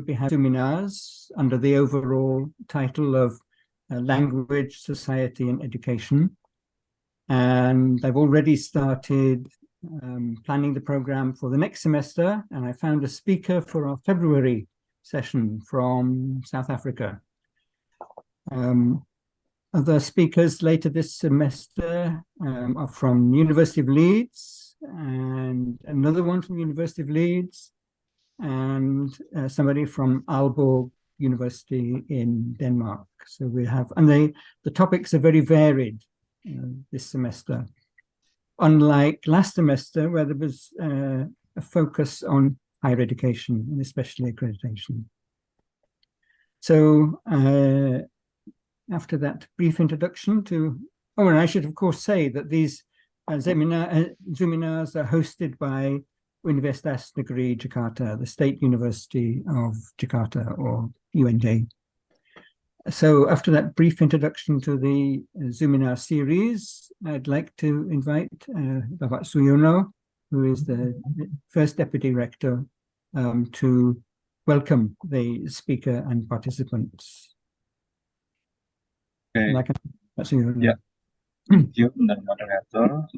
be having seminars under the overall title of Language, Society and Education. And I've already started planning the program for the next semester, and I found a speaker for our February session from South Africa. Other speakers later this semester are from University of Leeds, and another one from University of Leeds, and somebody from Aalborg University in Denmark. So we have, and the topics are very varied this semester. Unlike last semester, where there was a focus on higher education, and especially accreditation. So after that brief introduction to, oh, and I should of course say that these seminars are hosted by Universitas Negeri Jakarta, the State University of Jakarta, or UNJ. So after that brief introduction to the Zoominar series, I'd like to invite Bapak Suyono, who is the first Deputy Rector, to welcome the speaker and participants. Okay. Bapak Suyono. Yeah. Thank you, moderator.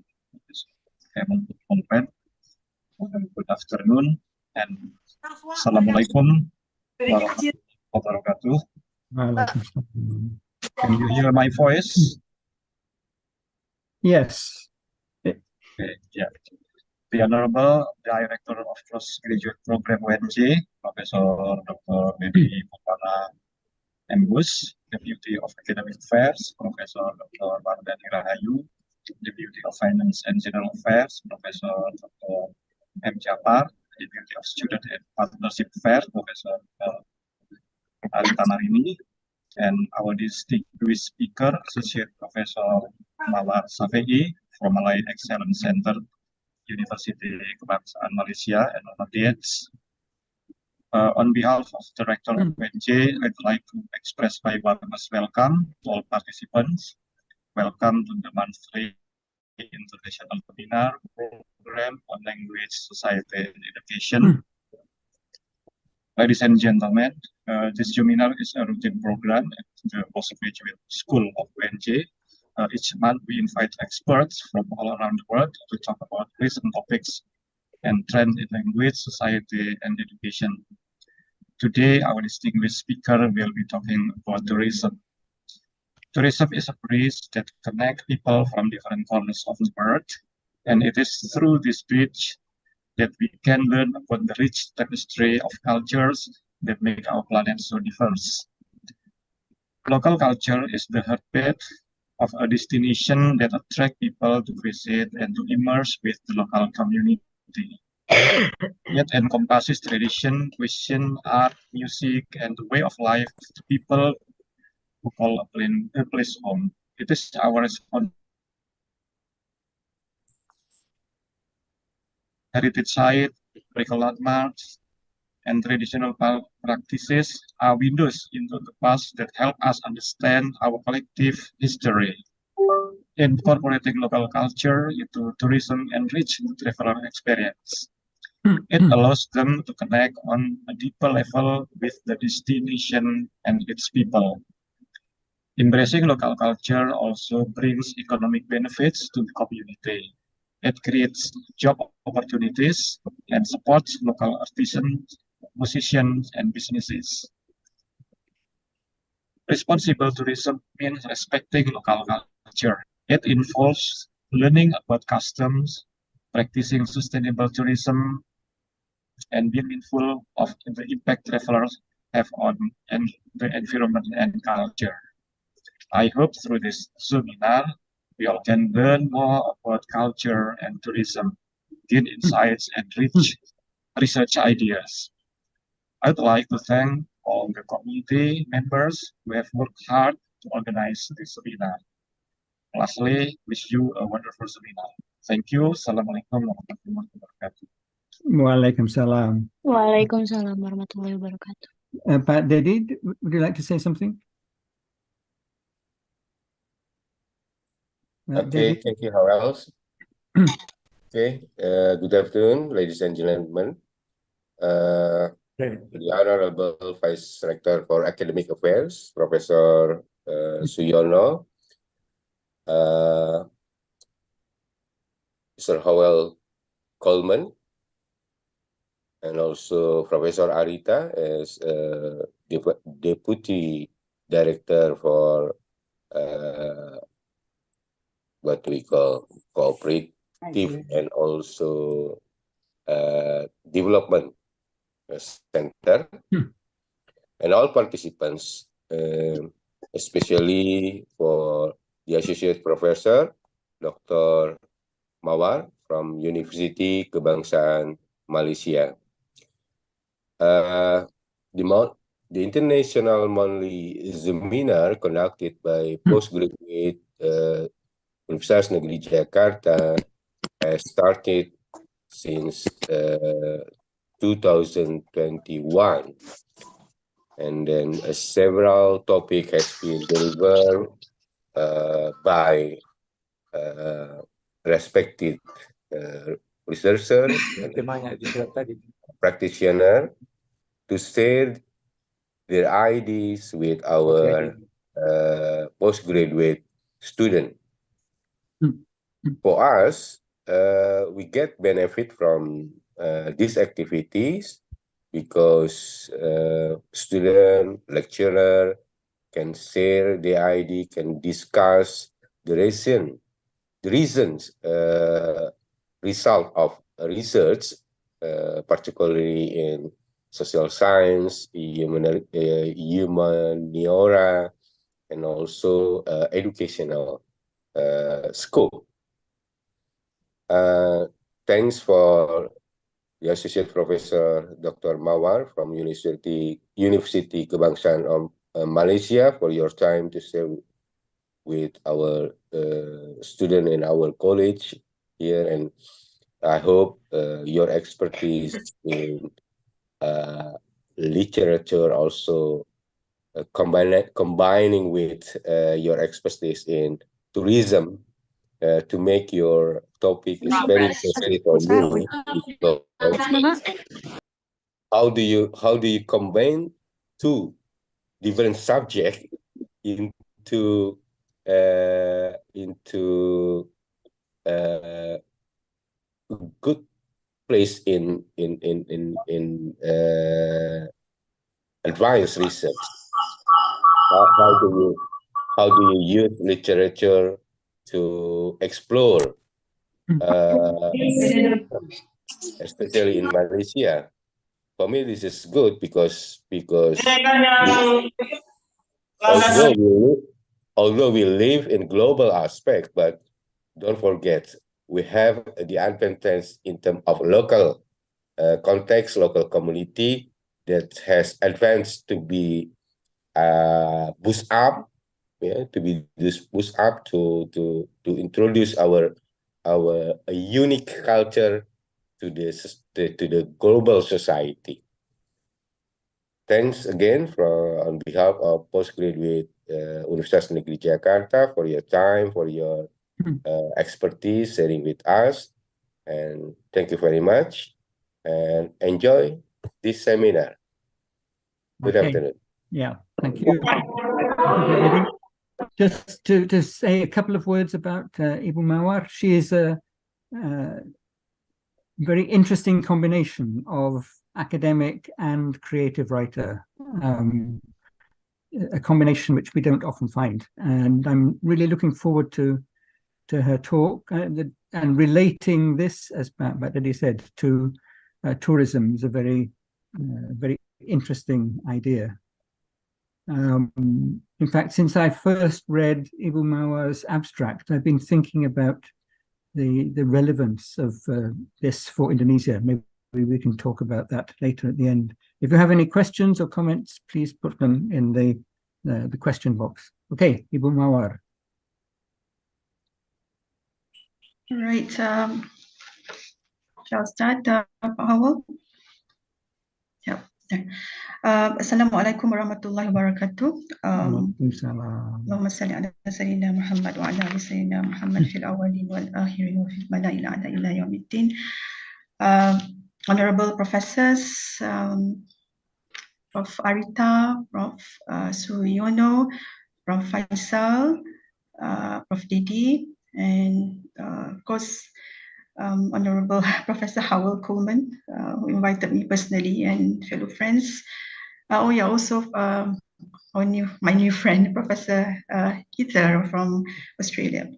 Good afternoon and Assalamualaikum warahmatullahi wabarakatuh. Can you hear my voice? Yes. Okay, yeah. The Honorable Director of Postgraduate Program UNJ, Professor Dr. Dedi Pupana Embus, Deputy of Academic Affairs, Professor Dr. Mardani Rahayu, Deputy of Finance and General Affairs, Professor Dr. M. Japar, Deputy of Student and Partnership Affairs, Professor Ari Tamarini, and our distinguished speaker, Associate Professor Mawar Safei from Malay Excellence Center, Universiti Kebangsaan Malaysia, and other guests. On behalf of the Director of UNJ, I'd like to express my warmest welcome to all participants. Welcome to the monthly International Seminar Program on Language, Society, and Education. Ladies and gentlemen, this seminar is a routine program at the Postgraduate School of UNJ. Each month, we invite experts from all around the world to talk about recent topics and trends in language, society, and education. Today, our distinguished speaker will be talking about tourism. Tourism is a bridge that connects people from different corners of the world, and it is through this bridge that we can learn about the rich tapestry of cultures that make our planet so diverse. Local culture is the heartbeat of a destination that attracts people to visit and to immerse with the local community. It encompasses tradition, cuisine, art, music, and the way of life of the people who call a place home. It is our responsibility. Heritage site, historical landmarks, and traditional practices are windows into the past that help us understand our collective history. Incorporating local culture into tourism enrich the traveler experience. It allows them to connect on a deeper level with the destination and its people. Embracing local culture also brings economic benefits to the community. It creates job opportunities and supports local artisans, musicians, and businesses. Responsible tourism means respecting local culture. It involves learning about customs, practicing sustainable tourism, and being mindful of the impact travelers have on the environment and culture. I hope through this seminar, we all can learn more about culture and tourism, gain insights, and research ideas. I'd like to thank all the community members who have worked hard to organize this seminar. Lastly, wish you a wonderful seminar. Thank you. Assalamualaikum warahmatullahi wabarakatuh. Waalaikumsalam. Waalaikumsalam warahmatullahi wabarakatuh. Pak Dedi, would you like to say something? Okay, thank you. How else? Okay, good afternoon, ladies and gentlemen. the Honorable Vice Rector for Academic Affairs, Professor Suyono, Mr. Howell Coleman, and also Professor Arita as Deputy Director for what we call cooperative and also development center, and all participants, especially for the Associate Professor, Dr. Mawar from Universiti Kebangsaan, Malaysia. The International Monthly Seminar conducted by postgraduate Universitas Negeri Jakarta has started since 2021, and then several topics has been delivered by respected researcher and practitioner to share their ideas with our postgraduate student. For us, we get benefit from these activities because student, lecturer can share the idea, can discuss the reasons, result of research, particularly in social science, humaniora, and also educational scope. Thanks for the Associate Professor Dr. Mawar from Universiti Kebangsaan of Malaysia for your time to share with our student in our college here, and I hope your expertise in literature also combining with your expertise in tourism to make your topic is very interesting for me, because how do you combine two different subjects into good place in advanced research? How do you use literature to explore, especially in Malaysia? For me, this is good because although we live in global aspect, but don't forget we have the advantage in terms of local context, local community that has advanced to be boost up, to be boost up to introduce our unique culture to the global society. Thanks again on behalf of postgraduate Universitas Negeri Jakarta for your time, for your expertise sharing with us, and thank you very much, and enjoy this seminar. Good afternoon. Yeah, thank you. Just to say a couple of words about Ibu Mawar. She is a very interesting combination of academic and creative writer, a combination which we don't often find. And I'm really looking forward to her talk and relating this, as Dadi said, to tourism is a very interesting idea. In fact, since I first read Ibu Mawar's abstract, I've been thinking about the relevance of this for Indonesia. Maybe we can talk about that later at the end. If you have any questions or comments, please put them in the question box. Okay, Ibu Mawar. All right. Shall I start, Howell? Yeah. Assalamualaikum warahmatullahi wabarakatuh. Allahumma salli ala sayyidina Muhammad wa ala ali sayyidina Muhammad fil awwalin wal akhirin wa fil mala'il a'la ila yaumiddin. Honorable professors, Prof. Arita, Prof. Suyono, Prof. Faisal, Prof. Didi, and of course, Honorable Professor Howell Coleman, who invited me personally, and fellow friends. Oh yeah, also my new friend, Professor Heather from Australia.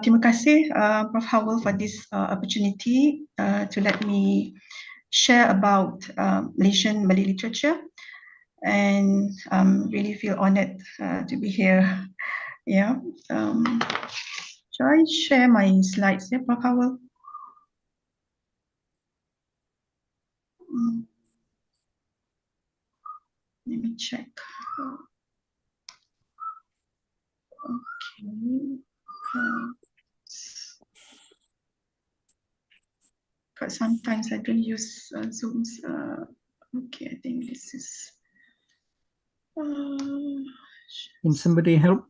Terima kasih, Prof. Howell, for this opportunity to let me share about Malaysian Malay literature, and really feel honored to be here. Yeah. Shall I share my slides here, Prof. Howell? Let me check. Okay. Because sometimes I don't use Zoom's. Okay, I think this is. Can somebody help?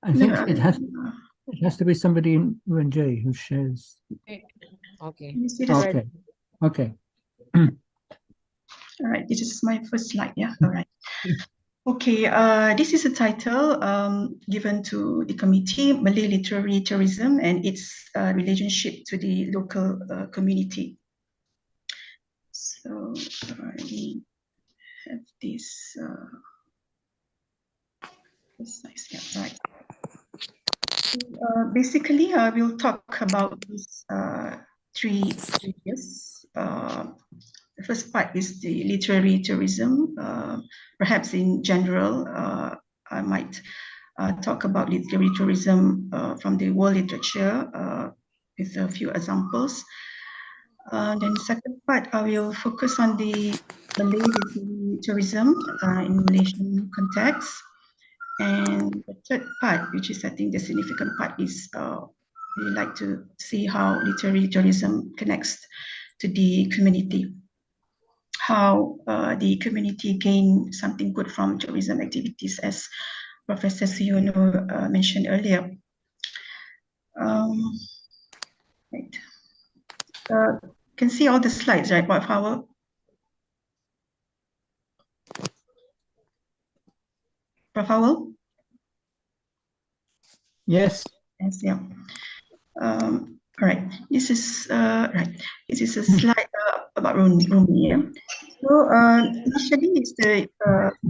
I think it has to be somebody in UNJ who shares. Okay. Okay. Okay. All right, this is my first slide. Yeah. All right. Okay, this is a title given to the committee, Malay Literary Tourism and its relationship to the local community. So I have this. Nice. Yeah, right. Basically, we'll talk about these three areas. The first part is the literary tourism. Perhaps in general, I might talk about literary tourism from the world literature with a few examples. Then the second part, I will focus on the Malay literary tourism in Malaysian context. And the third part, which is I think the significant part, is we like to see how literary tourism connects to the community, how the community gain something good from tourism activities, as Professor Suyono mentioned earlier. Right. Can see all the slides, right, Prof. Howell? Prof. Howell? Yes. Yes, yeah. All right. This is right. This is a slide about Rumi. Yeah. So initially, it's the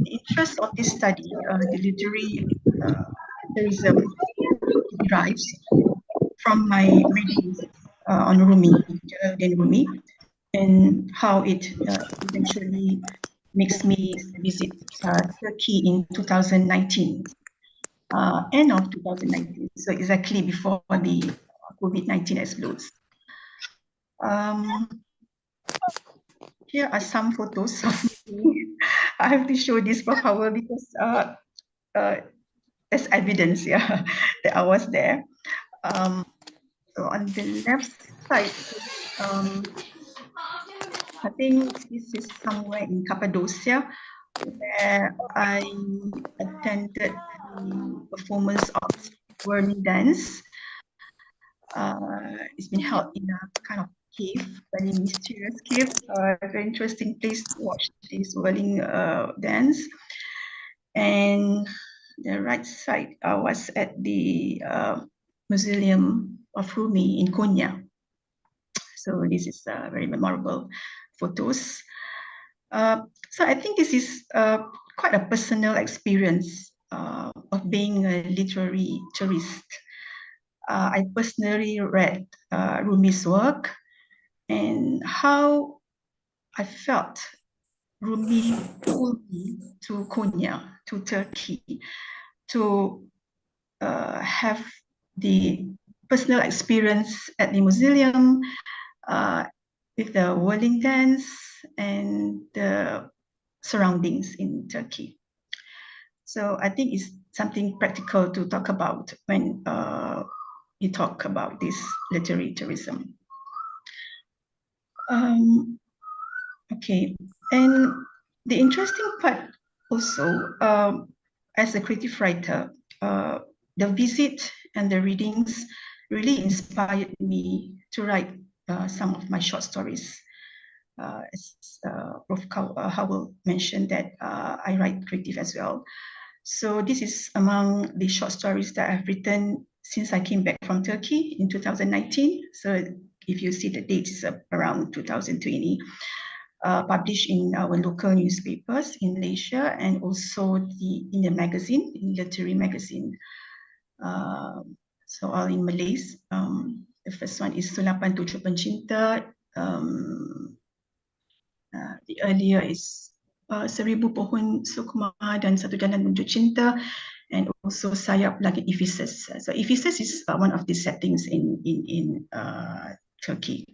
interest of this study, the literary tourism, derives from my readings on Rumi, Rumi, and how it eventually makes me visit Turkey in 2019, end of 2019, so exactly before the COVID-19 explodes. Here are some photos of me. I have to show this for Howell because there's evidence, yeah, that I was there. So on the left side, I think this is somewhere in Cappadocia, where I attended the performance of whirling dance. It's been held in a kind of cave, very mysterious cave. Very interesting place to watch this whirling dance. And the right side, I was at the Museum of Rumi in Konya. So this is very memorable photos. So I think this is quite a personal experience of being a literary tourist. I personally read Rumi's work and how I felt Rumi pulled me to Konya, to Turkey, to have the personal experience at the museum with the whirling dance and the surroundings in Turkey. So I think it's something practical to talk about when we talk about this literary tourism. Okay, and the interesting part also, as a creative writer, the visit and the readings really inspired me to write some of my short stories. as Prof. Howell mentioned, that I write creative as well. So this is among the short stories that I've written since I came back from Turkey in 2019. So if you see the dates, around 2020. Published in our local newspapers in Malaysia, and also in the magazine, in literary magazine. So all in Malays. The first one is Sulapan Tujuh Pencinta. The earlier is Seribu Pohon Sukma dan Satu Jalan Menuju Cinta, and also Sayap Langit Ephesus. So Ephesus is one of the settings in Turkey.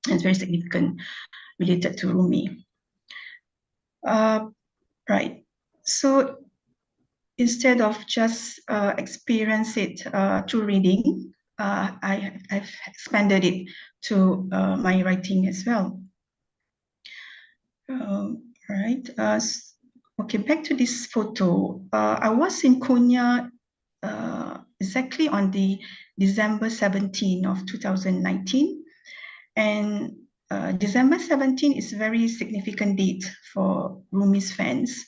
And it's very significant, related to Rumi. Right. So instead of just experience it through reading, I've expanded it to my writing as well. Right. Okay, back to this photo. I was in Konya exactly on the December 17 of 2019. And December 17 is a very significant date for Rumi's fans,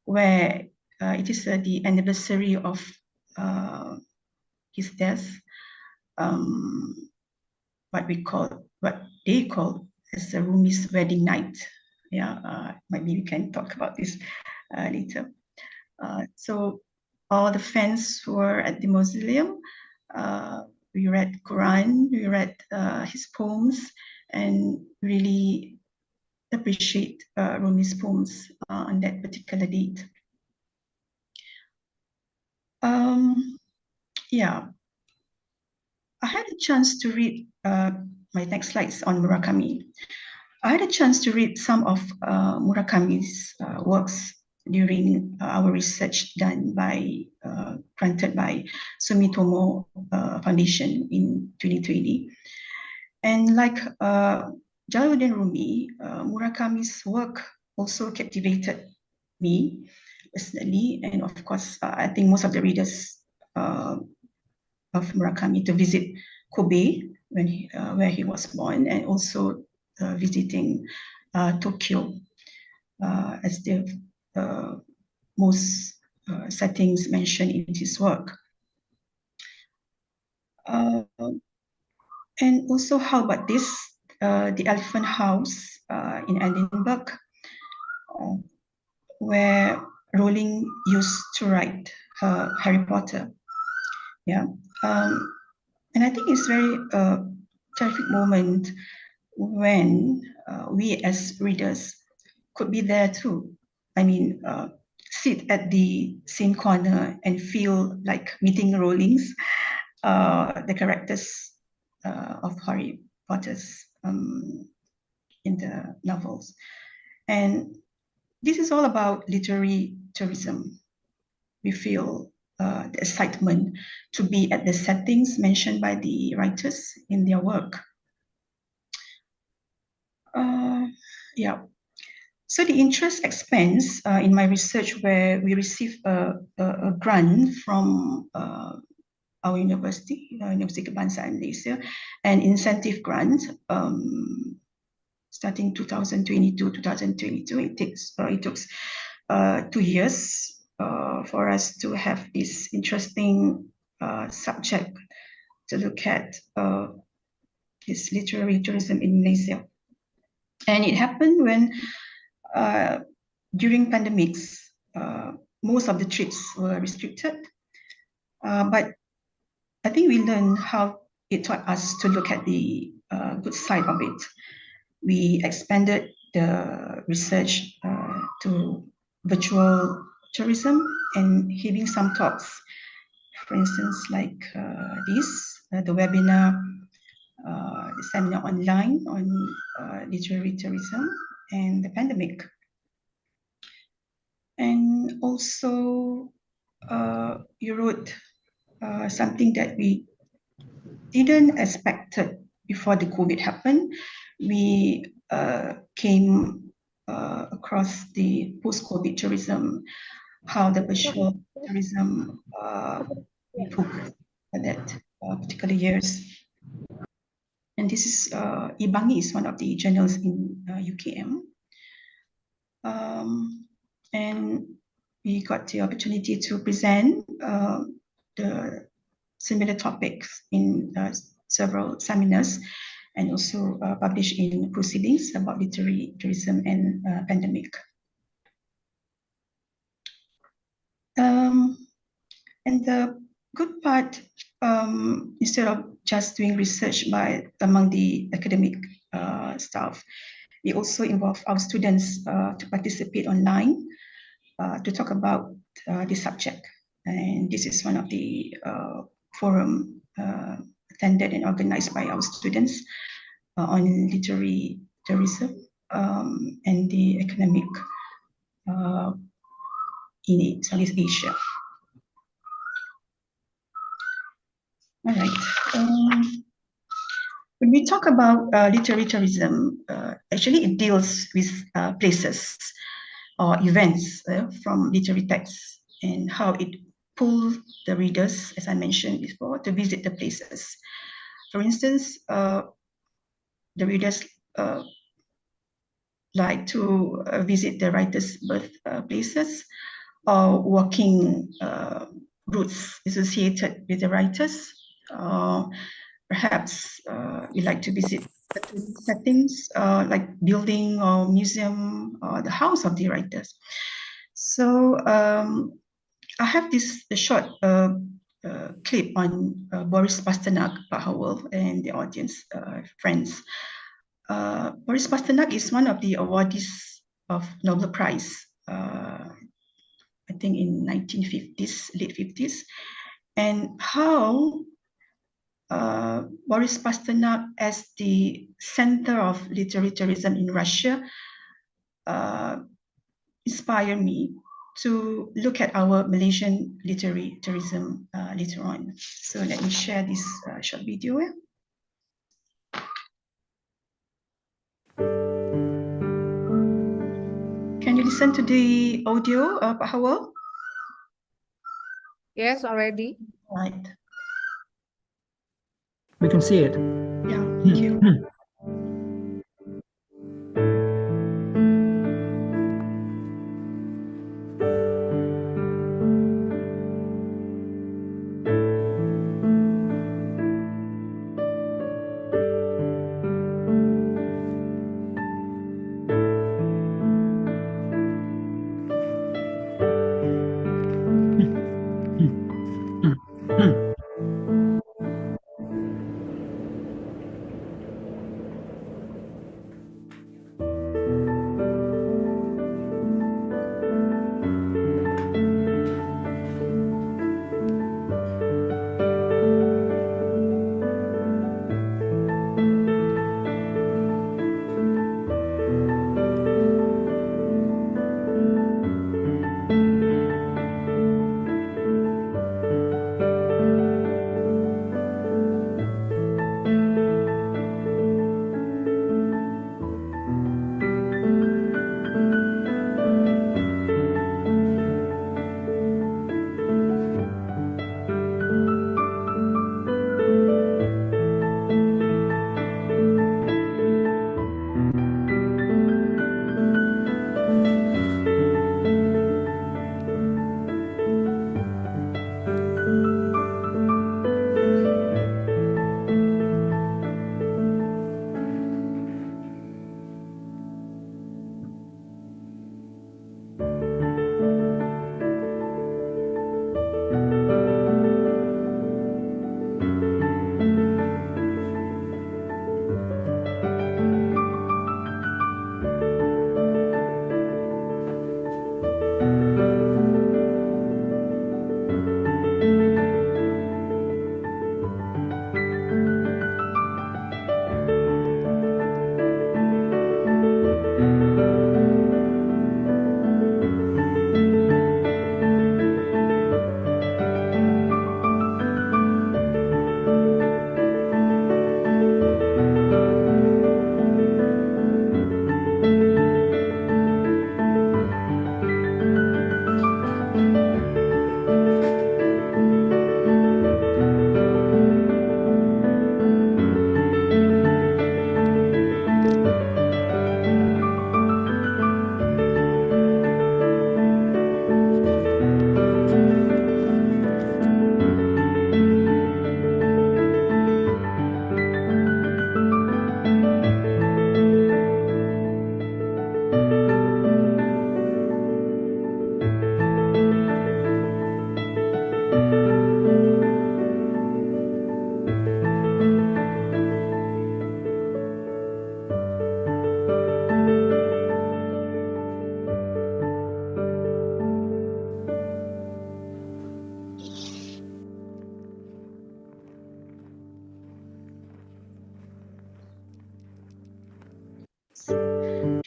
where it is the anniversary of his death. What they call as the Rumi's wedding night. Yeah, maybe we can talk about this later. So all the fans were at the mausoleum. We read Quran, we read his poems, and really appreciate Rumi's poems on that particular date. Yeah, I had a chance to read, my next slides on Murakami. I had a chance to read some of Murakami's works during our research done by, granted by Sumitomo Foundation in 2020. And like Jalaluddin Rumi, Murakami's work also captivated me personally, and of course, I think most of the readers of Murakami to visit Kobe when where he was born, and also visiting Tokyo as the most settings mentioned in his work. And also, how about this? The Elephant House in Edinburgh, where Rowling used to write Harry Potter. Yeah, and I think it's very terrific moment when we as readers could be there too. I mean, sit at the same corner and feel like meeting Rowling's, the characters of Harry Potter's in the novels. And this is all about literary tourism. We feel the excitement to be at the settings mentioned by the writers in their work. Yeah. So the interest expands in my research, where we received a grant from our university, Universiti Kebangsaan Malaysia, an incentive grant starting 2022. It took 2 years for us to have this interesting subject to look at this literary tourism in Malaysia. And it happened when during pandemics, most of the trips were restricted, but I think we learned how it taught us to look at the good side of it. We expanded the research to virtual tourism and having some talks, for instance, like this, the webinar, the seminar online on literary tourism and the pandemic. And also, you wrote something that we didn't expect before the COVID happened. We came across the post-COVID tourism, how the virtual tourism took that particular years. And this is Ibangi is one of the journals in UKM. And we got the opportunity to present the similar topics in several seminars, and also publish in proceedings about literary tourism and pandemic. And the good part, instead of just doing research among the academic staff, we also involve our students to participate online to talk about this subject. And this is one of the forum attended and organized by our students on literary tourism and the economic in Southeast Asia. All right. When we talk about literary tourism, actually it deals with places or events from literary texts and how it pulls the readers, as I mentioned before, to visit the places. For instance, the readers like to visit the writers' birthplaces or walking routes associated with the writers. Perhaps we like to visit certain settings like building or museum or the house of the writers. So I have this short clip on Boris Pasternak, Pak Howell, and the audience, friends. Boris Pasternak is one of the awardees of Nobel Prize, I think in 1950s, late 50s, and how Boris Pasternak as the center of literary tourism in Russia inspired me to look at our Malaysian literary tourism later on. So let me share this short video. Can you listen to the audio, Pak Howell? Yes, already. Right. We can see it. Yeah, thank you.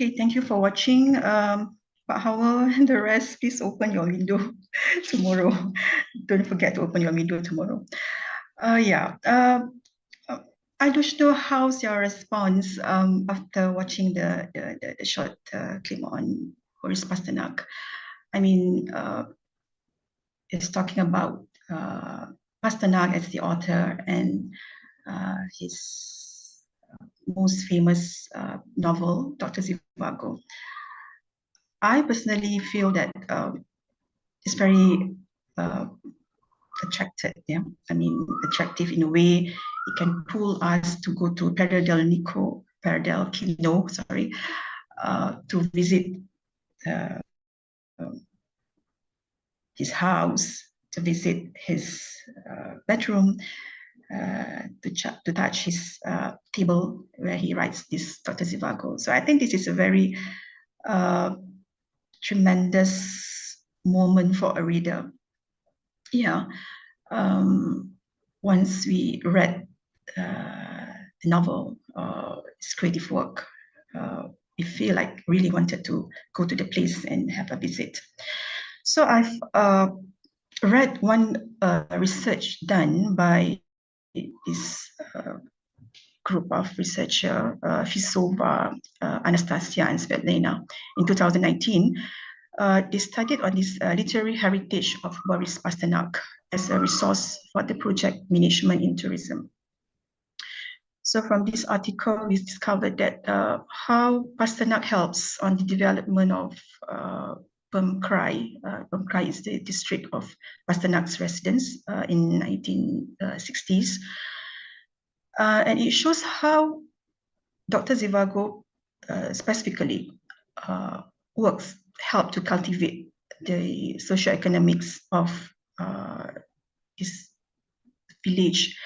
Okay, thank you for watching. Pak Howell and the rest, please open your window tomorrow. Don't forget to open your window tomorrow. I don't know how's your response after watching the short clip on Boris Pasternak. I mean, it's talking about Pasternak as the author and his most famous novel, Dr. Zhivago. I personally feel that it's very attractive. Yeah, I mean, attractive in a way. It can pull us to go to Kino, to visit his house, to visit his bedroom, to touch his table where he writes this Dr. Zhivago. So I think this is a very tremendous moment for a reader. Yeah, once we read the novel, his creative work, we feel like really wanted to go to the place and have a visit. So I've read one research done by this group of researchers, Fisova, Anastasia, and Svetlana in 2019. They studied on this literary heritage of Boris Pasternak as a resource for the project Management in Tourism. So from this article, we discovered that how Pasternak helps on the development of Pemkrai. Pemkrai is the district of Pasternak's residence in 1960s. And it shows how Dr. Zhivago specifically help to cultivate the socioeconomics of this village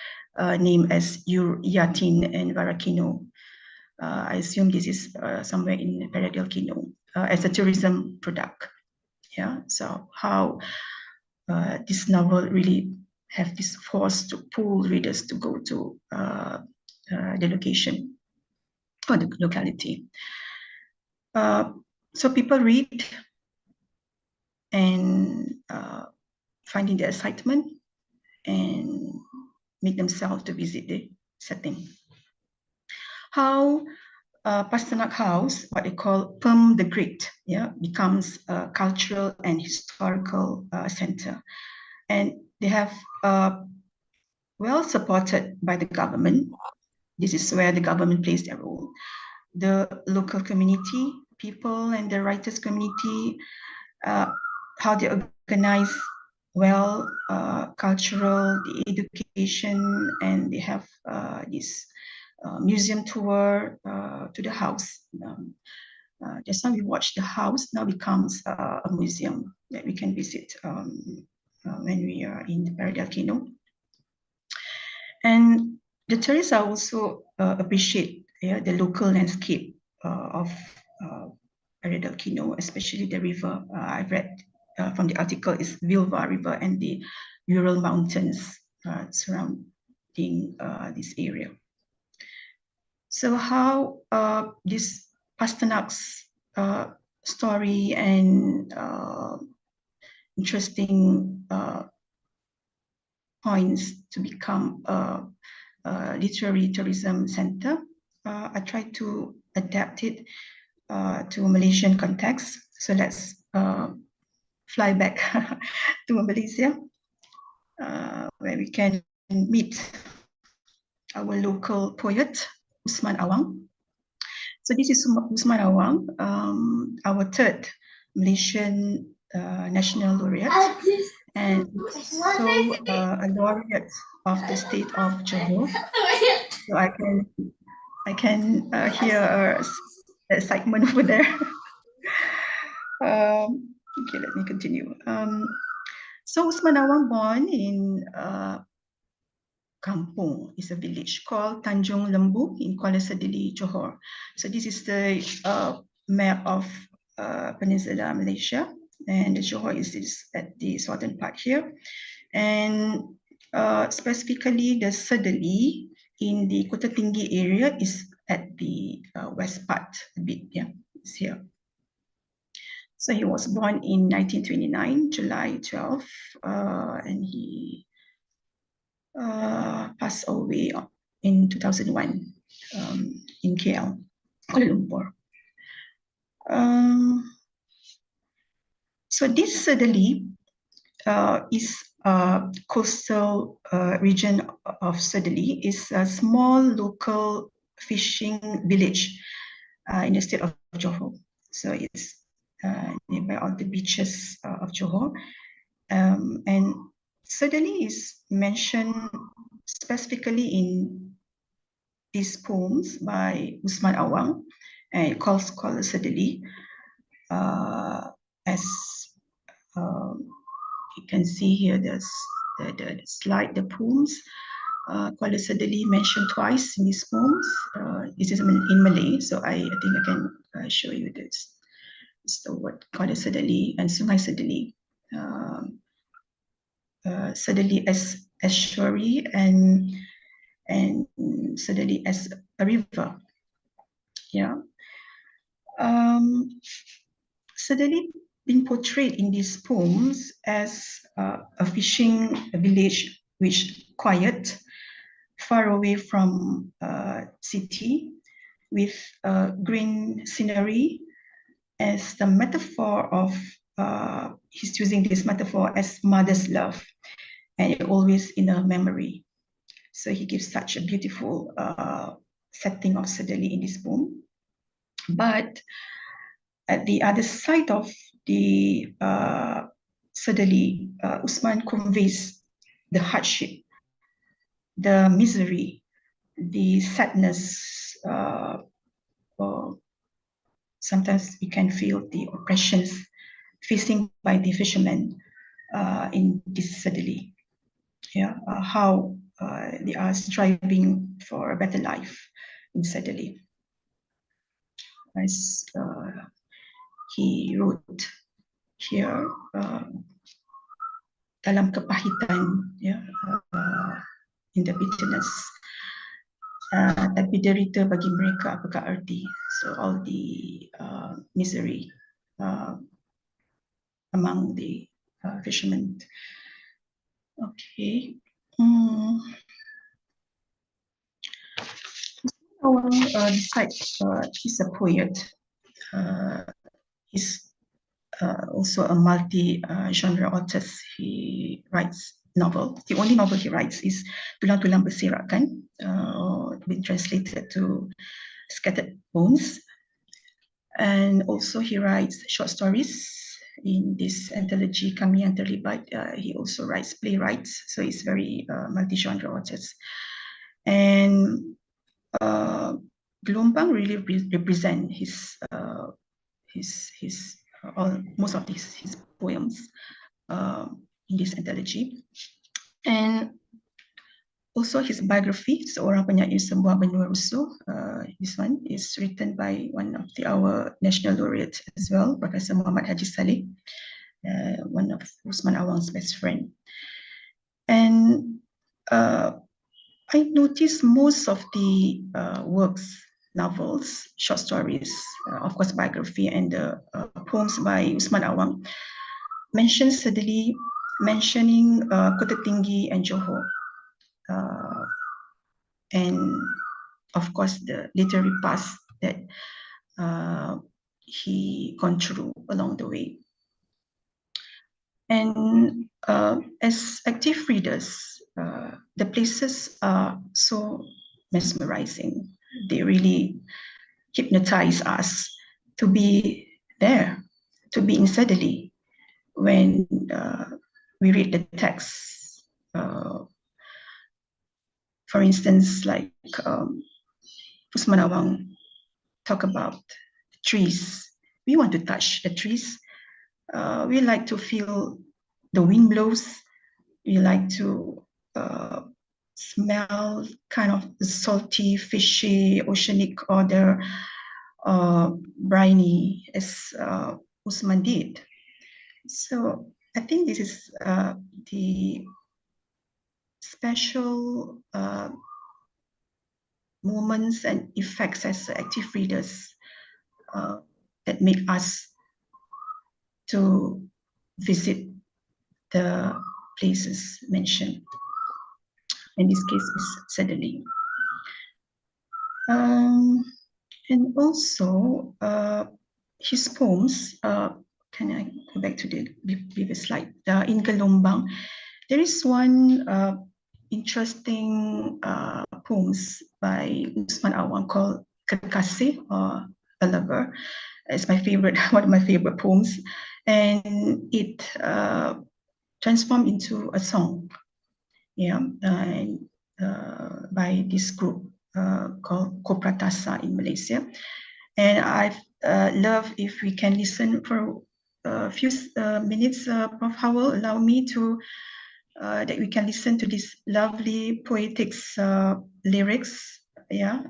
named as Yatin and Varakino. I assume this is somewhere in Peradil Kino as a tourism product. Yeah, so how this novel really have this force to pull readers to go to the location or the locality. So people read and finding the excitement and make themselves to visit the setting. How Pasternak House, what they call Pem the Great, becomes a cultural and historical center. And they have well supported by the government. This is where the government plays their role. The local community, people and the writers community, how they organize well cultural, the education, and they have this museum tour to the house. Just now we watched the house, now becomes a museum that we can visit when we are in the Peradil Kino. And the tourists also appreciate the local landscape of Peradil Kino, especially the river. I've read from the article is Vilva River and the Ural Mountains surrounding this area. So how this Pasternak's story and interesting points to become a literary tourism center. I tried to adapt it to a Malaysian context. So let's fly back to Malaysia, where we can meet our local poet, Usman Awang. So this is Usman Awang, our third Malaysian national laureate, and also a laureate of the state of Johor. So I can hear excitement over there. Okay, let me continue. So Usman Awang born in Kampung, is a village called Tanjung Lembu in Kuala Sedili, Johor. So this is the map of Peninsula Malaysia, and the Johor is at the southern part here. And specifically the Sedili in the Kota Tinggi area is at the west part a bit, is here. So he was born in 1929, July 12, and he passed away in 2001 in KL, Kuala Lumpur. So this Sedeli is a coastal region of Sedeli, is a small local fishing village in the state of Johor. So it's nearby all the beaches of Johor. And Sedeli is mentioned specifically in these poems by Usman Awang, and it calls Kuala Sedeli as you can see here, there's the slide, the poems. Kuala Sedeli mentioned twice in these poems. This is in Malay, so I think I can show you this. It's the word Kuala Sedeli and Sungai Sedeli. Sedeli as estuary and Sedeli as a river. Yeah. Sedeli been portrayed in these poems as a fishing village which quiet, far away from city, with green scenery, as the metaphor of, he's using this metaphor as mother's love, and it always in her memory. So he gives such a beautiful setting of Sedeli in this poem. But at the other side of the Sedeli, Usman conveys the hardship, the misery, the sadness, or sometimes we can feel the oppressions facing by the fishermen in this Sedeli. Yeah, how they are striving for a better life in Sedeli. As he wrote here, dalam kepahitan, yeah, in the bitterness, tapi derita bagi mereka apakah arti? So all the misery among the fishermen. Okay. Besides, he's a poet. He's also a multi-genre artist. He writes novel. The only novel he writes is Tulang-Tulang Berserakan, been translated to Scattered Bones. And also he writes short stories in this anthology, Kami Yang Terlibat. He also writes playwrights, so he's very multi-genre artist. And Gelombang really represent most of his poems in this anthology. And also his biography, Seorang Penyair Sebuah Benua Rusuh. This one is written by one of our national laureate as well, Professor Muhammad Haji Saleh, one of Usman Awang's best friend. And I noticed most of the works, novels, short stories, of course biography, and the poems by Usman Awang mention Sedeli, mentioning Kota Tinggi and Johor, and of course the literary past that he gone through along the way. And as active readers, the places are so mesmerizing. They really hypnotize us to be there, to be in Sedeli when we read the text. For instance, like Usman Awang talk about trees. We want to touch the trees. We like to feel the wind blows. We like to smell kind of salty, fishy, oceanic odor, briny, as Usman did. So I think this is the special moments and effects as active readers that make us to visit the places mentioned. In this case, is suddenly. And also, his poems, can I go back to the previous slide? In Gelombang, there is one interesting poems by Usman Awang called Kekasih, or A Lover. It's my favorite, one of my favorite poems. And it transformed into a song, yeah, by this group called Kopratasa in Malaysia. And I love if we can listen for a few minutes. Prof. Howell, allow me to that we can listen to these lovely poetics lyrics, yeah,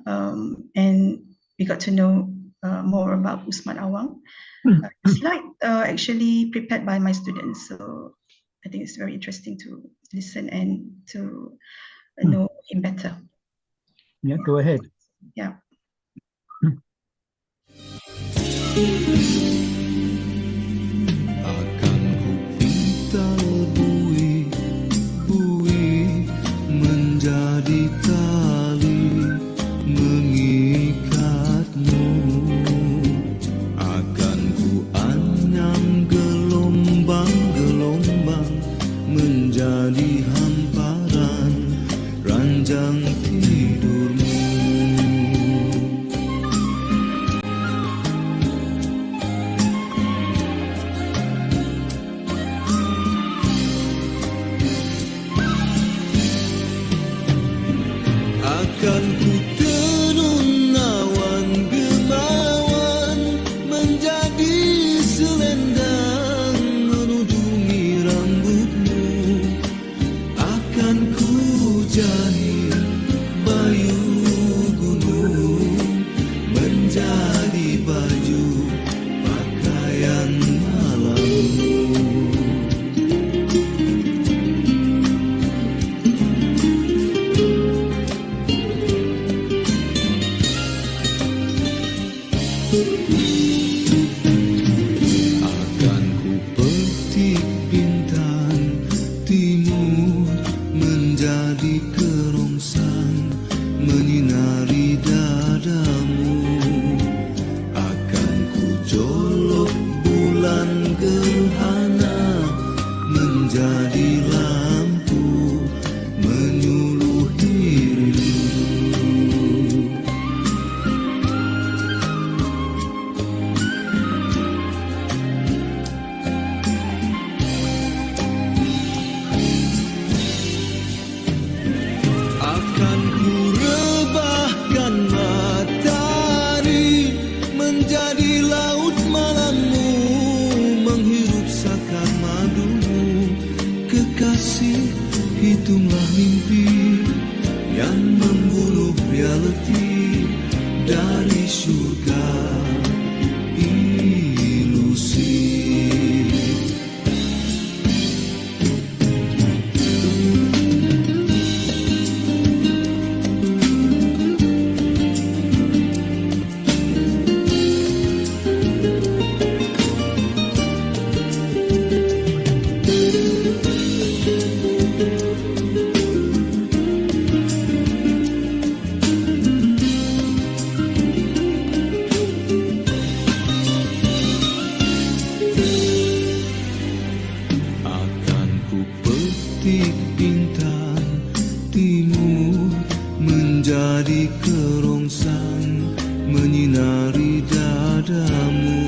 and we got to know more about Usman Awang. Slide actually prepared by my students, so I think it's very interesting to listen and to know him better. Yeah, go ahead. Yeah. Akan ku pintal bui menjadi tali mengikatmu. Akan ku anyam gelombang-gelombang menjadi hamparan ranjang tidurmu. Akan ku tenun awan gemawan menjadi selendang menudungi rambutmu. Akan ku jahit bayu gunung menjadi baju pakaian malammu. Akan ku petik bintang timur menjadi kerongsang menyinari dadamu. Akan ku jolok bulan gerhana menjadi lampu menyuluhi rindu. Akan ku rebahkan matahari menjadi laut malammu menghirup sakar madumu. Kekasih, hitunglah mimpi yang membunuh realiti dari surga ilusi. Akan ku petik bintang timur menjadi kerongsang menyinari dadamu.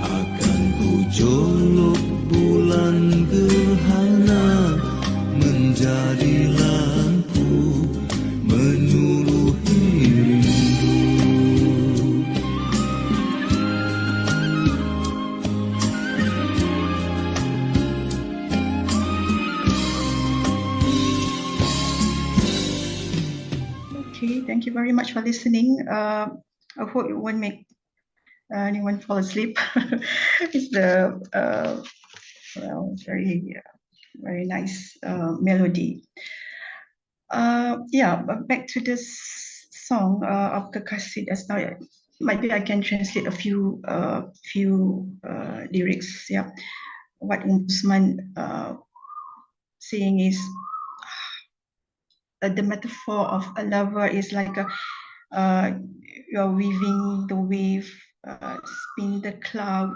Akan ku jolok bulan gerhana menjadi lampu menyuluhi rindu. Okay, thank you very much for listening. I hope it won't make anyone fall asleep. It's the well, very nice melody. Yeah, but back to this song of Kekasih. That's now maybe I can translate a few lyrics. Yeah, what Usman saying is the metaphor of a lover is like you're weaving the wave, spin the cloud,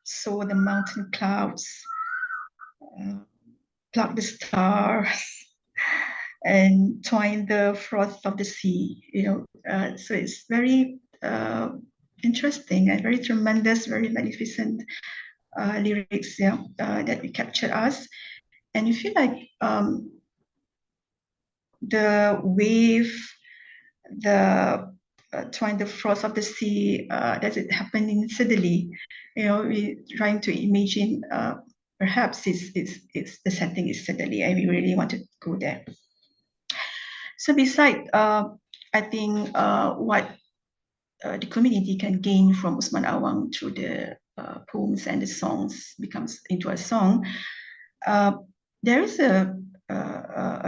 sow the mountain clouds, pluck the stars, and twine the froth of the sea. So it's very interesting and very tremendous, very magnificent lyrics, that we captured us. And you feel like the wave, the twine the froth of the sea, does it happening steadily? We're trying to imagine perhaps it's the setting is steadily, and we really want to go there. So beside, I think what the community can gain from Usman Awang through the poems and the songs becomes into a song. There is a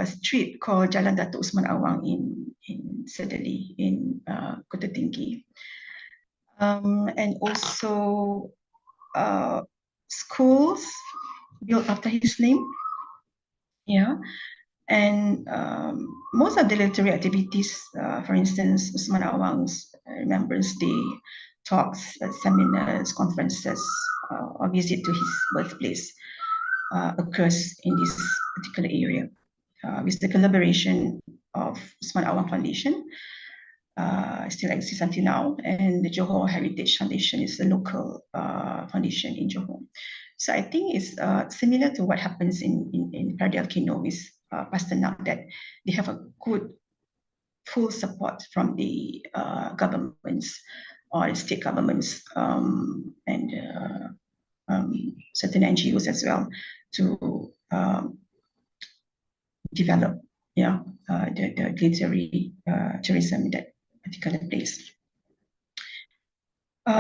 street called Jalan Datuk Usman Awang in Sedali, in Kota Tinggi. And also schools built after his name. Yeah. And most of the literary activities, for instance, Usman Awang's Remembrance Day, talks, seminars, conferences, or visit to his birthplace occurs in this particular area. With the collaboration of Usman Awang Foundation, still exists until now, and the Johor Heritage Foundation is a local foundation in Johor. So I think it's similar to what happens in Pradel Kino with Pasternak, that they have a good full support from the governments or state governments and certain NGOs as well to develop the literary tourism in that particular place.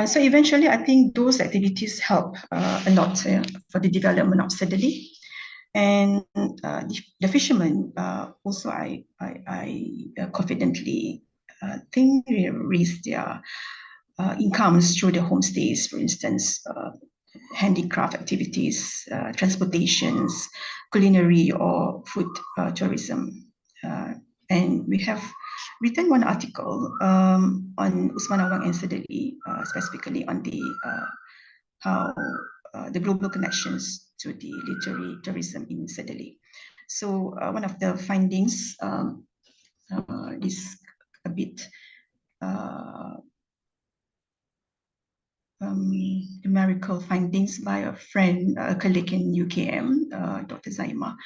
So eventually, I think those activities help a lot for the development of Sedali. And the fishermen also, I confidently think raise their incomes through the homestays, for instance, handicraft activities, transportations, culinary or food tourism. And we have written one article on Usman Awang and Sedali, specifically on the how the global connections to the literary tourism in Sedali. So one of the findings is a bit numerical findings by a friend, a colleague in UKM, Dr. Zaima.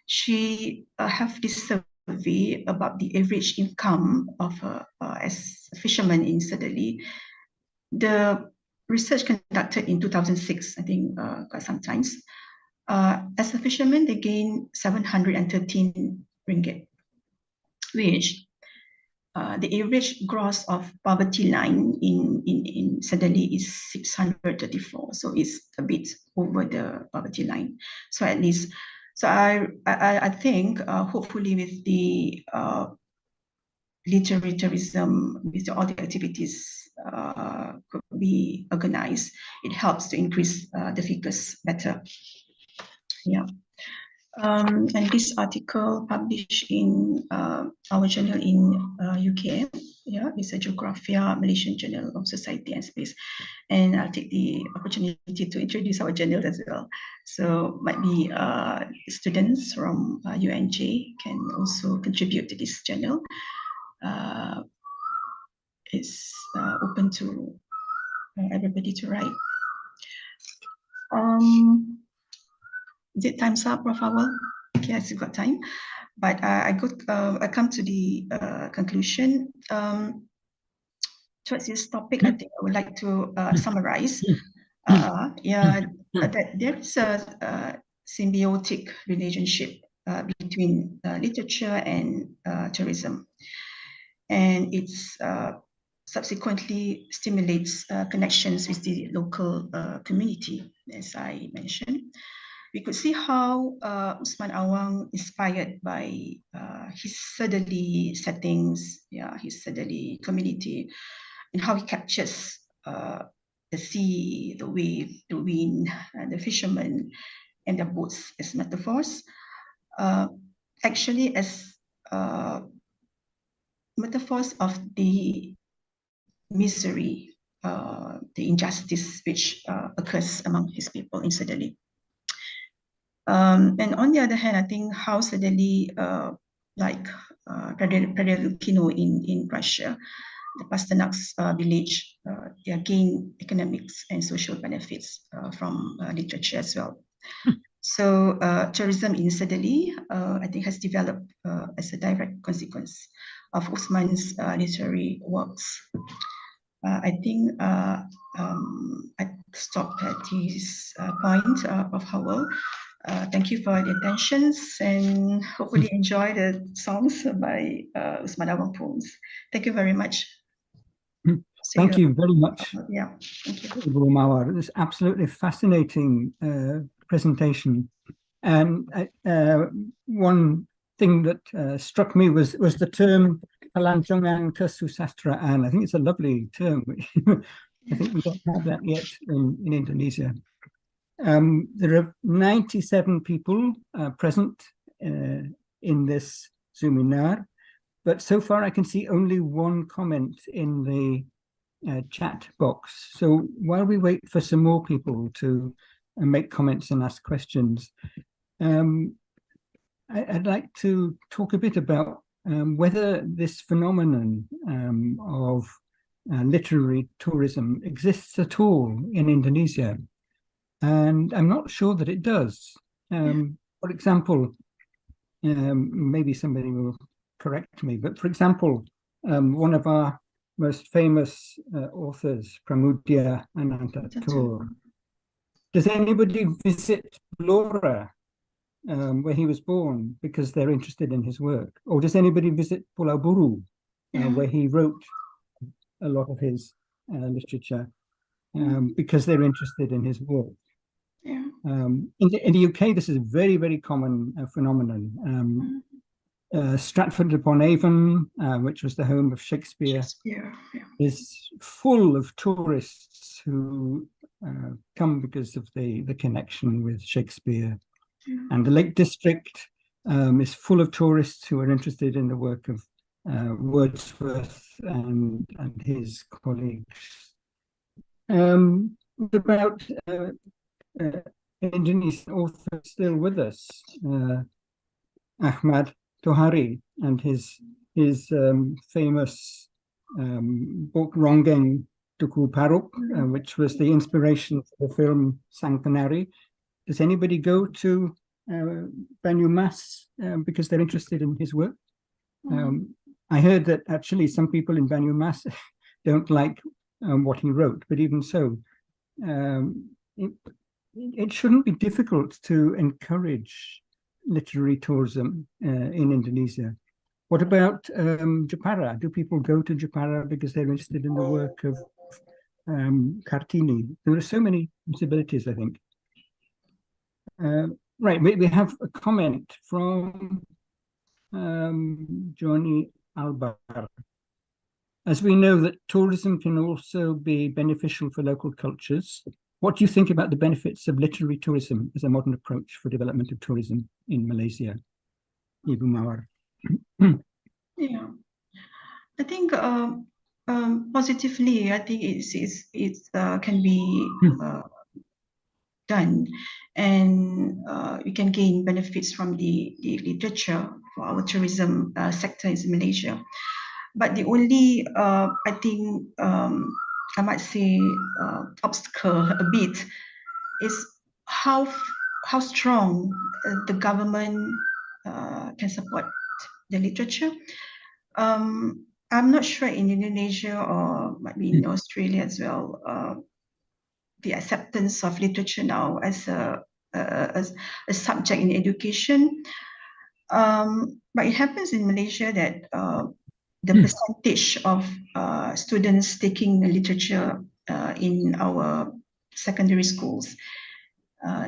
She have this survey about the average income of as a fisherman in Sedali. The research conducted in 2006, I think quite sometimes. As a fisherman, they gain 713 ringgit, which the average gross of poverty line in Sedali is 634, so it's a bit over the poverty line. So at least, so I think hopefully with the literary tourism, with all the activities could be organized, it helps to increase the figures better. Yeah. And this article published in our journal in UK, it's a Geographia Malaysian Journal of Society and Space. And I'll take the opportunity to introduce our journal as well. So might be students from UNJ can also contribute to this journal. It's open to everybody to write. Is it time's up, Prof. Awal? Okay, I still got time. But I come to the conclusion. Towards this topic, I think I would like to summarize. That there is a symbiotic relationship between literature and tourism. And it's subsequently stimulates connections with the local community, as I mentioned. We could see how Usman Awang, inspired by his Sedali settings, his Sedali community, and how he captures the sea, the wave, the wind, the fishermen, and the boats as metaphors. Actually, as metaphors of the misery, the injustice which occurs among his people in Sederli. And on the other hand, I think how Sederli, like Predalukino in Russia, the Pasternak's village, they gain economics and social benefits from literature as well. So tourism in Sederli, I think, has developed as a direct consequence of Usman's literary works. I think I stopped at his point of Howell. Thank you for the attentions, and hopefully enjoy the songs by Usman Awang poems. Thank you very much. Thank you very much. Yeah, thank you. Ibu Mawar. This absolutely fascinating presentation. And one thing that struck me was the term Pelancongan Kesusastraan. I think it's a lovely term. I think we don't have that yet in Indonesia. There are 97 people present in this seminar, but so far I can see only one comment in the chat box. So while we wait for some more people to make comments and ask questions, I'd like to talk a bit about whether this phenomenon of literary tourism exists at all in Indonesia. And I'm not sure that it does. For example, maybe somebody will correct me, but for example, one of our most famous authors, Pramudia Anantatur. Does anybody visit Blora, where he was born, because they're interested in his work? Or does anybody visit Pulau Buru, where he wrote a lot of his literature, because they're interested in his work? In the UK, this is a very, very common phenomenon. Stratford-upon-Avon, which was the home of Shakespeare, is full of tourists who come because of the connection with Shakespeare. And the Lake District is full of tourists who are interested in the work of Wordsworth and his colleagues. About Indonesian author still with us, Ahmad Tohari, and his famous book Ronggeng Tuku Paruk, which was the inspiration for the film Sang Penari. Does anybody go to Banyumas because they're interested in his work? I heard that actually some people in Banyumas don't like what he wrote, but even so, it shouldn't be difficult to encourage literary tourism in Indonesia. What about Jepara? Do people go to Jepara because they're interested in the work of Kartini? There are so many possibilities, I think. Right, we have a comment from Johnny Albar. As we know that tourism can also be beneficial for local cultures, what do you think about the benefits of literary tourism as a modern approach for development of tourism in Malaysia? Ibu Mawar. Yeah, I think positively, I think it can be done, and we can gain benefits from the literature for our tourism sector in Malaysia. But the only, I think, I might say, obstacle a bit is how strong the government can support the literature. I'm not sure in Indonesia or might be in Australia as well, the acceptance of literature now as a subject in education. But it happens in Malaysia that the percentage of students taking literature in our secondary schools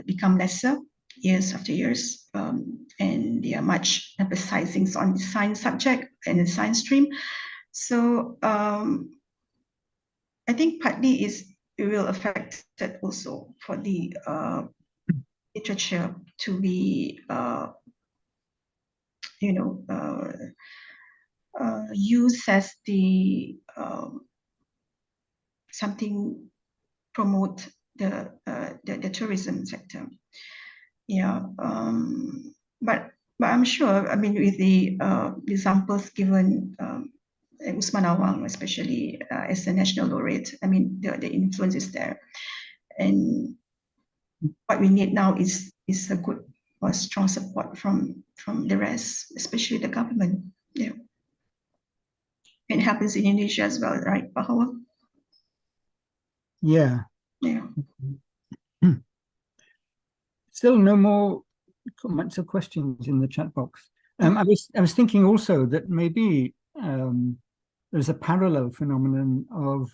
become lesser years after years, and they are much emphasizing on the science subject and the science stream. So I think partly it will affect that also for the literature to be used as the something promote the tourism sector. Yeah, but I'm sure. I mean, with the examples given, Usman Awang, especially as a national laureate, I mean, the influence is there, and what we need now is a good or strong support from the rest, especially the government. Yeah, it happens in Indonesia as well, right, Bahawa? Yeah. Yeah. Still no more comments or questions in the chat box. I was thinking also that maybe there's a parallel phenomenon of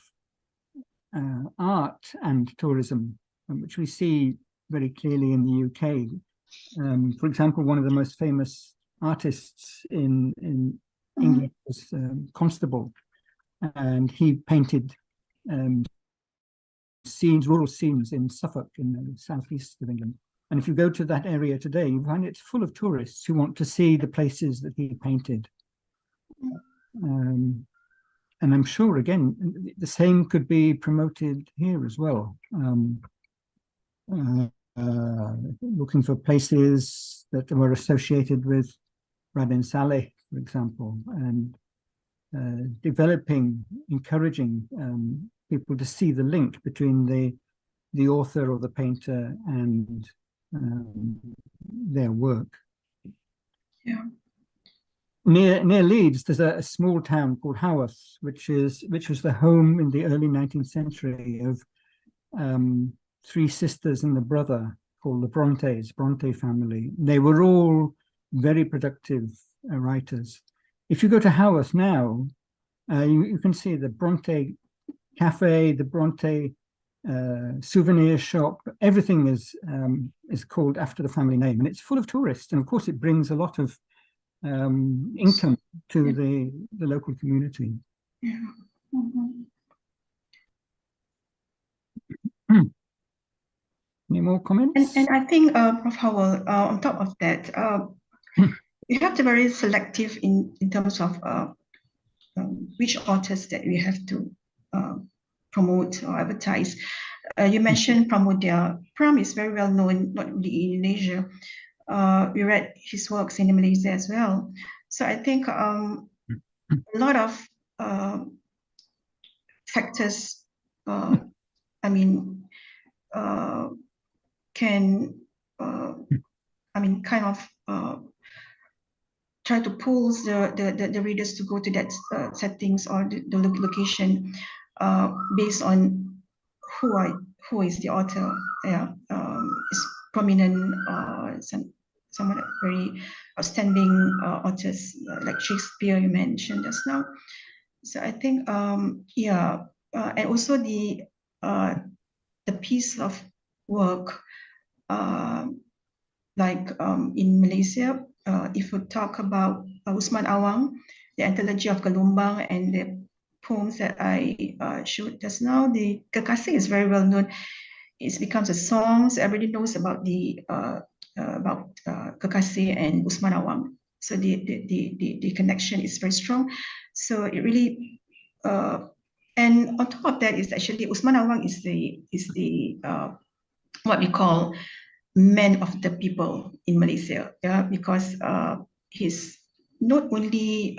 art and tourism, which we see very clearly in the UK. For example, one of the most famous artists in England was Constable, and he painted rural scenes in Suffolk in the southeast of England. And if you go to that area today, you find it's full of tourists who want to see the places that he painted. And I'm sure, again, the same could be promoted here as well. Looking for places that were associated with Raden Saleh, for example, and encouraging people to see the link between the author or the painter and their work. Yeah. Near Leeds, there's a small town called Haworth, which was the home in the early 19th century of three sisters and a brother called the Bronte family. They were all very productive writers. If you go to Haworth now, you can see the Bronte cafe, the Bronte souvenir shop. Everything is called after the family name, and it's full of tourists. And of course, it brings a lot of income to the local community. Yeah. Any more comments? And I think, Prof. Howell, on top of that, we have to be very selective in terms of which authors that we have to promote or advertise. You mentioned Pramodia. Pram is very well known, not only in Indonesia. We read his works in Malaysia as well. So I think a lot of factors, can, kind of try to pull the readers to go to that settings or the location based on who is the author. Yeah, is prominent, someone very outstanding authors like Shakespeare you mentioned just now. So I think and also the piece of work like in Malaysia, if we talk about Usman Awang, the anthology of Gelombang and the poems that I showed just now, the Kekasih is very well known. It becomes a song, so everybody knows about about Kekasih and Usman Awang. So the connection is very strong. So it really and on top of that is actually Usman Awang is the what we call man of the people in Malaysia, yeah, because he's not only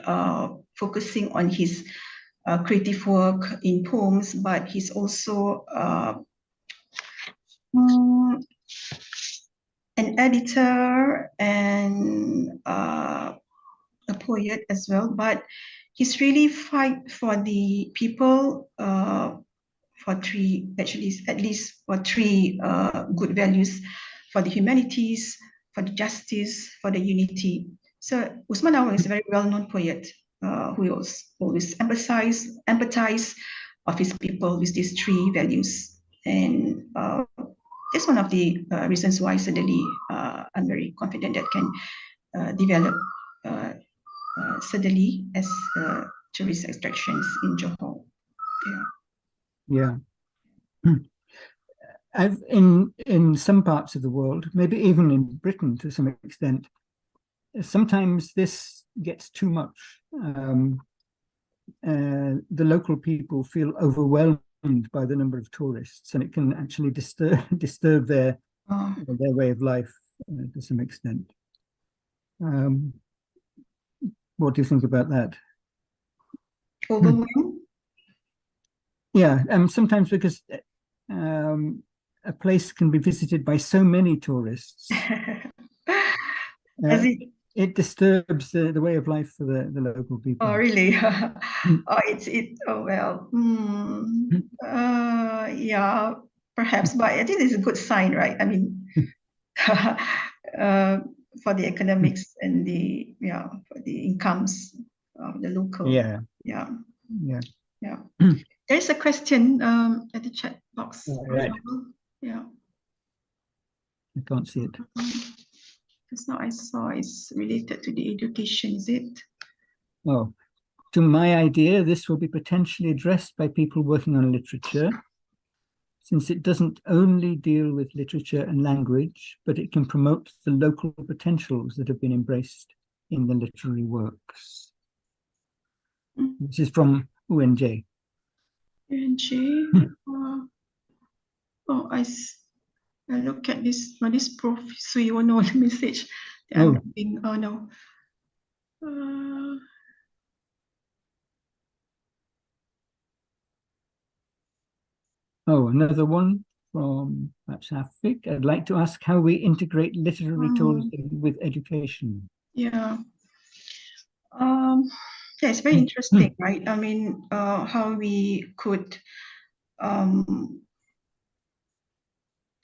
focusing on his creative work in poems, but he's also an editor and a poet as well. But he's really fight for the people for three, actually at least for three good values: for the humanities, for the justice, for the unity. So Usman Awang is a very well-known poet who always empathize of his people with these three values. And that's one of the reasons why suddenly I'm very confident that can develop suddenly as tourist attractions in Johor. Yeah. Yeah. In some parts of the world, maybe even in Britain to some extent, sometimes this gets too much. The local people feel overwhelmed by the number of tourists, and it can actually disturb their way of life to some extent. What do you think about that? Overwhelmed? Yeah, sometimes because a place can be visited by so many tourists. As it It disturbs the way of life for the local people. Oh, really? Yeah, perhaps, but I think it's a good sign, right? I mean, for the economics and for the incomes of the local. Yeah. There's a question at the chat box. Right. Yeah. I can't see it. Just now I saw it's related to the education, is it? Oh, to my idea, this will be potentially addressed by people working on literature, since it doesn't only deal with literature and language, but it can promote the local potentials that have been embraced in the literary works. This is from UNJ. UNJ. I look at this Prof. Suyono message. I'm thinking, oh no. Another one from Safei. I'd like to ask how we integrate literary tourism with education. Yeah. Yeah, it's very interesting, right? I mean, how we could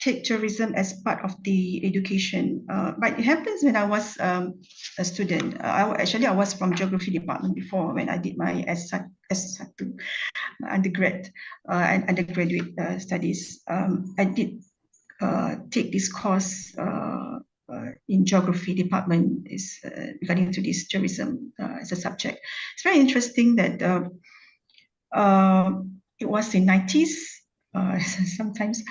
take tourism as part of the education. But it happens when I was a student. I was from geography department before when I did my S1 undergrad and undergraduate studies. I did take this course in geography department is regarding to this tourism as a subject. It's very interesting that it was in 90s sometimes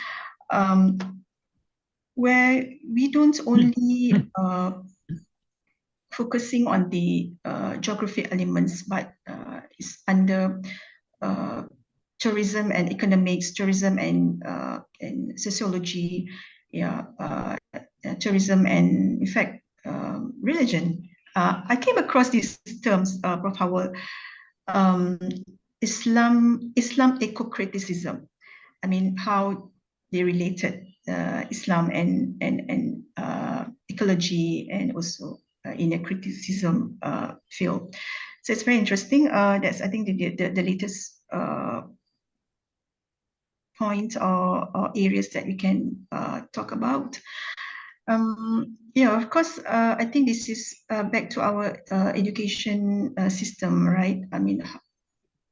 where we don't only focusing on the geography elements, but it's under tourism and economics, tourism and sociology, tourism and in fact religion. I came across these terms, Prof. Howell, Islam eco-criticism. I mean, how they related Islam and ecology and also in a criticism field. So it's very interesting. That's I think the latest points or areas that we can talk about. Of course, I think this is back to our education system, right? I mean,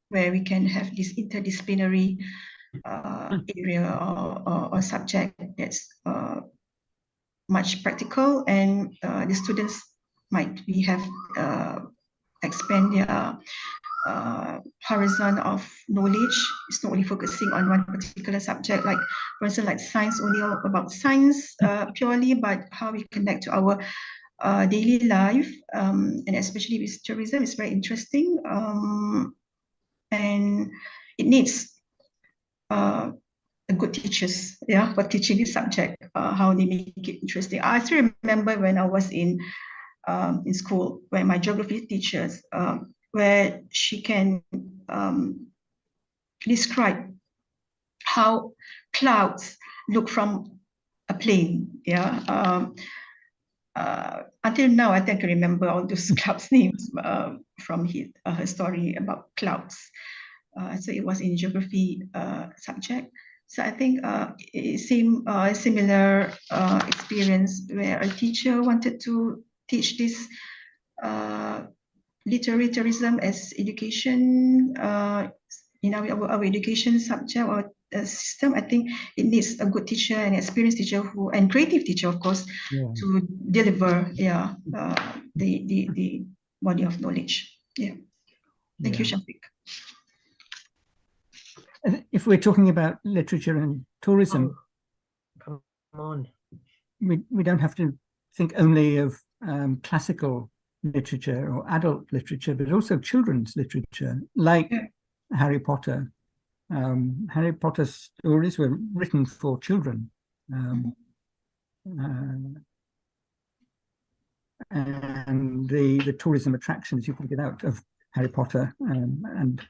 where we can have this interdisciplinary area or subject that's much practical, and the students might expand their horizon of knowledge. It's not only focusing on one particular subject, like for instance, like science, only about science purely, but how we connect to our daily life, and especially with tourism, is very interesting. And it needs good teachers, for teaching this subject, how they make it interesting. I still remember when I was in school, where my geography teachers, where she can describe how clouds look from a plane. Until now, I think I remember all those clouds names from her story about clouds. So it was in geography subject. So I think it seemed a similar experience where a teacher wanted to teach this literary tourism as education in our education subject or system. I think it needs a good teacher, an experienced teacher and creative teacher, of course, to deliver the body of knowledge. Thank you, Shafiq. if we're talking about literature and tourism, Come on. we don't have to think only of classical literature or adult literature, but also children's literature, like Harry Potter. Harry Potter stories were written for children. And the tourism attractions you can get out of Harry Potter and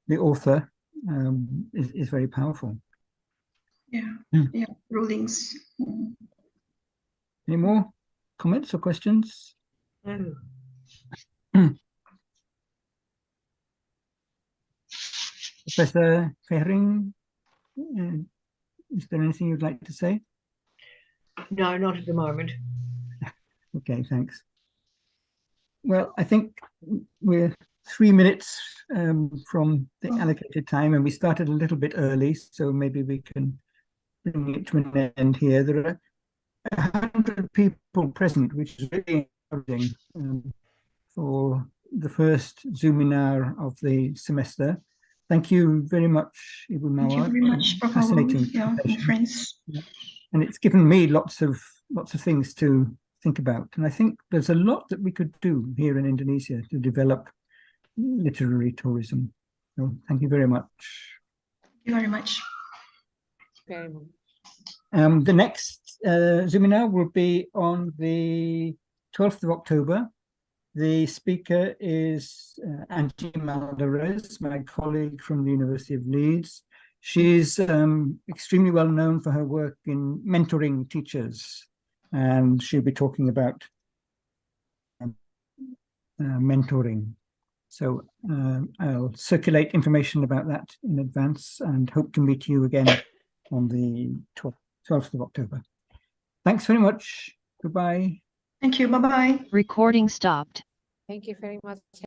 the author is very powerful. Yeah, rulings. Any more comments or questions? No. Professor Fehring, is there anything you'd like to say? No, not at the moment. Okay, thanks. Well, I think we're 3 minutes from the allocated time, and we started a little bit early, so maybe we can bring it to an end here. There are 100 people present, which is really encouraging for the first Zoominar of the semester. Thank you very much, Ibu Mawar. Thank you very much, Prof. Fascinating friends. and it's given me lots of things to think about. And I think there's a lot that we could do here in Indonesia to develop literary tourism. So thank you very much. Thank you very much. Very much. The next Zoominar will be on the 12th of October. The speaker is Angie Maldarez, my colleague from the University of Leeds. She's extremely well known for her work in mentoring teachers, and she'll be talking about mentoring. So I'll circulate information about that in advance and hope to meet you again on the 12th of October. Thanks very much. Goodbye. Thank you. Bye-bye. Recording stopped. Thank you very much.